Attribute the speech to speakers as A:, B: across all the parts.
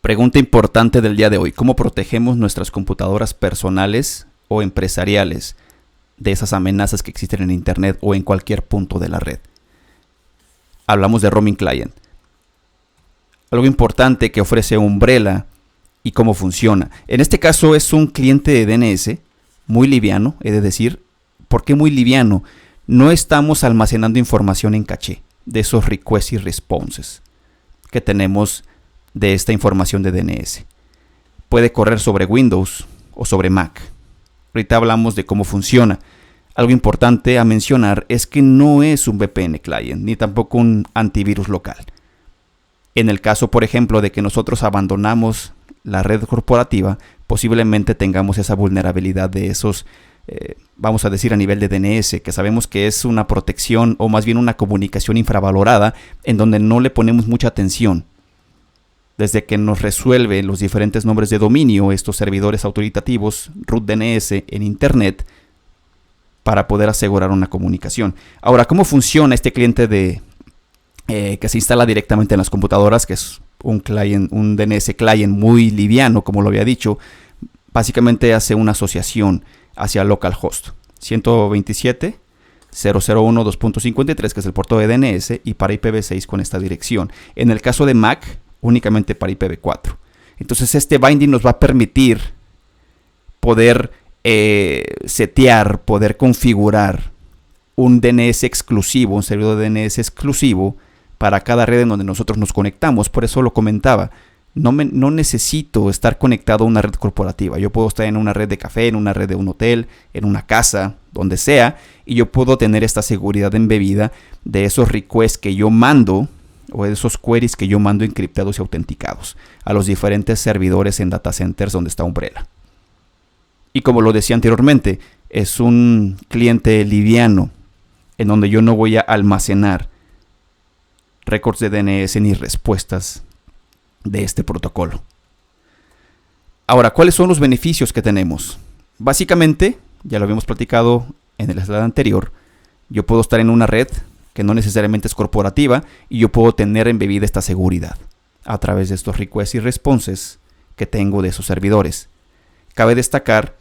A: Pregunta importante del día de hoy: ¿cómo protegemos nuestras computadoras personales o empresariales de esas amenazas que existen en Internet o en cualquier punto de la red? Hablamos de Roaming Client. Algo importante que ofrece Umbrella y cómo funciona. En este caso es un cliente de DNS muy liviano, he de decir. ¿Por qué muy liviano? No estamos almacenando información en caché de esos requests y responses que tenemos de esta información de DNS. Puede correr sobre Windows o sobre Mac. Ahorita hablamos de cómo funciona. Algo importante a mencionar es que no es un VPN client ni tampoco un antivirus local. En el caso, por ejemplo, de que nosotros abandonamos la red corporativa, posiblemente tengamos esa vulnerabilidad de esos, vamos a decir, a nivel de DNS, que sabemos que es una protección o más bien una comunicación infravalorada en donde no le ponemos mucha atención. Desde que nos resuelve los diferentes nombres de dominio, estos servidores autoritativos, root DNS en Internet, para poder asegurar una comunicación. Ahora, ¿cómo funciona este cliente que se instala directamente en las computadoras? Que es un DNS client muy liviano, como lo había dicho. Básicamente hace una asociación hacia localhost 127.001.2.53, que es el puerto de DNS, y para IPv6 con esta dirección. En el caso de Mac, únicamente para IPv4. Entonces este binding nos va a permitir poder setear, poder configurar un DNS exclusivo, un servidor de DNS exclusivo para cada red en donde nosotros nos conectamos. Por eso lo comentaba, no necesito estar conectado a una red corporativa. Yo puedo estar en una red de café, en una red de un hotel, en una casa, donde sea, y yo puedo tener esta seguridad embebida de esos requests que yo mando o de esos queries que yo mando encriptados y autenticados a los diferentes servidores en data centers donde está Umbrella. Y como lo decía anteriormente, es un cliente liviano en donde yo no voy a almacenar récords de DNS ni respuestas de este protocolo. Ahora, ¿cuáles son los beneficios que tenemos? Básicamente, ya lo habíamos platicado en el slide anterior, yo puedo estar en una red que no necesariamente es corporativa y yo puedo tener embebida esta seguridad a través de estos requests y responses que tengo de esos servidores. Cabe destacar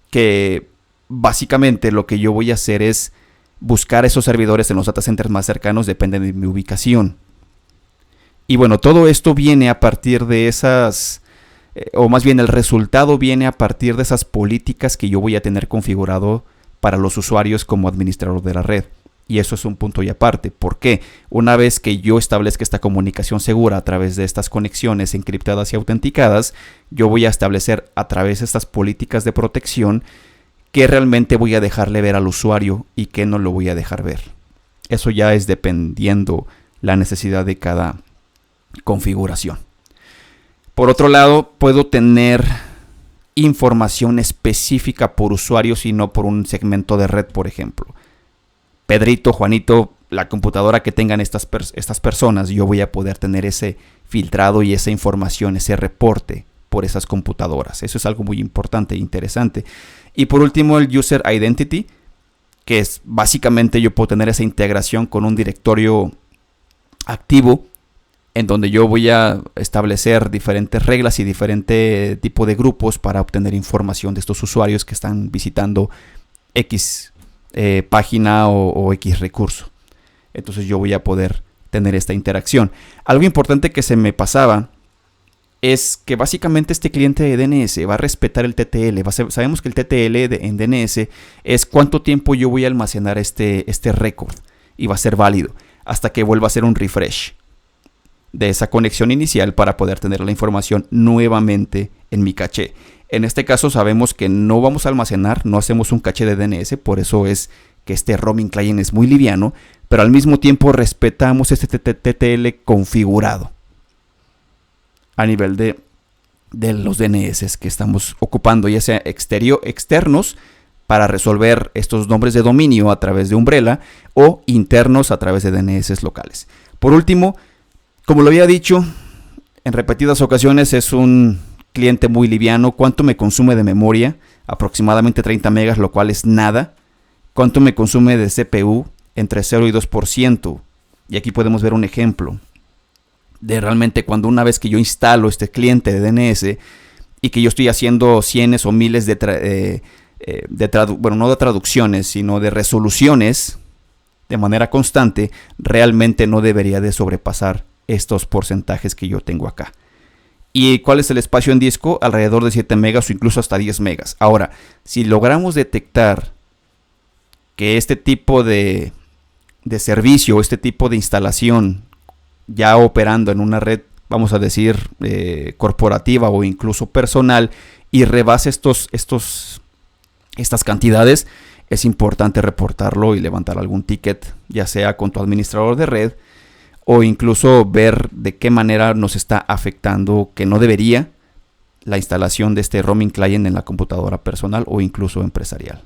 A: que básicamente lo que yo voy a hacer es buscar esos servidores en los data centers más cercanos, depende de mi ubicación. Y bueno, todo esto viene a partir de esas, o más bien el resultado viene a partir de esas políticas que yo voy a tener configurado para los usuarios como administrador de la red. Y eso es un punto y aparte. ¿Por qué? Una vez que yo establezca esta comunicación segura a través de estas conexiones encriptadas y autenticadas, yo voy a establecer a través de estas políticas de protección qué realmente voy a dejarle ver al usuario y qué no lo voy a dejar ver. Eso ya es dependiendo la necesidad de cada configuración. Por otro lado, puedo tener información específica por usuarios y no por un segmento de red, por ejemplo. Pedrito, Juanito, la computadora que tengan estas personas, yo voy a poder tener ese filtrado y esa información, ese reporte por esas computadoras. Eso es algo muy importante e interesante. Y por último, el User Identity, que es básicamente yo puedo tener esa integración con un directorio activo en donde yo voy a establecer diferentes reglas y diferente tipo de grupos para obtener información de estos usuarios que están visitando X página o X recurso. Entonces yo voy a poder tener esta interacción. Algo importante que se me pasaba es que básicamente este cliente de DNS va a respetar el TTL. Sabemos que el TTL en DNS es cuánto tiempo yo voy a almacenar este récord, y va a ser válido hasta que vuelva a hacer un refresh de esa conexión inicial para poder tener la información nuevamente en mi caché. En este caso sabemos que no vamos a almacenar, no hacemos un caché de DNS, por eso es que este roaming client es muy liviano, pero al mismo tiempo respetamos este TTL configurado a nivel de los DNS que estamos ocupando, ya sea externos para resolver estos nombres de dominio a través de Umbrella o internos a través de DNS locales. Por último, como lo había dicho en repetidas ocasiones, es un cliente muy liviano. ¿Cuánto me consume de memoria? Aproximadamente 30 megas, lo cual es nada. ¿Cuánto me consume de CPU? Entre 0 y 2%. Y aquí podemos ver un ejemplo. de realmente cuando una vez que yo instalo este cliente de DNS y que yo estoy haciendo cientos o miles de no de traducciones, sino de resoluciones de manera constante, realmente no debería de sobrepasar estos porcentajes que yo tengo acá. ¿Y cuál es el espacio en disco? Alrededor de 7 megas o incluso hasta 10 megas. Ahora, si logramos detectar que este tipo de servicio, este tipo de instalación ya operando en una red, vamos a decir, corporativa o incluso personal, y rebase estas cantidades, es importante reportarlo y levantar algún ticket, ya sea con tu administrador de red o incluso ver de qué manera nos está afectando, que no debería, la instalación de este roaming client en la computadora personal o incluso empresarial.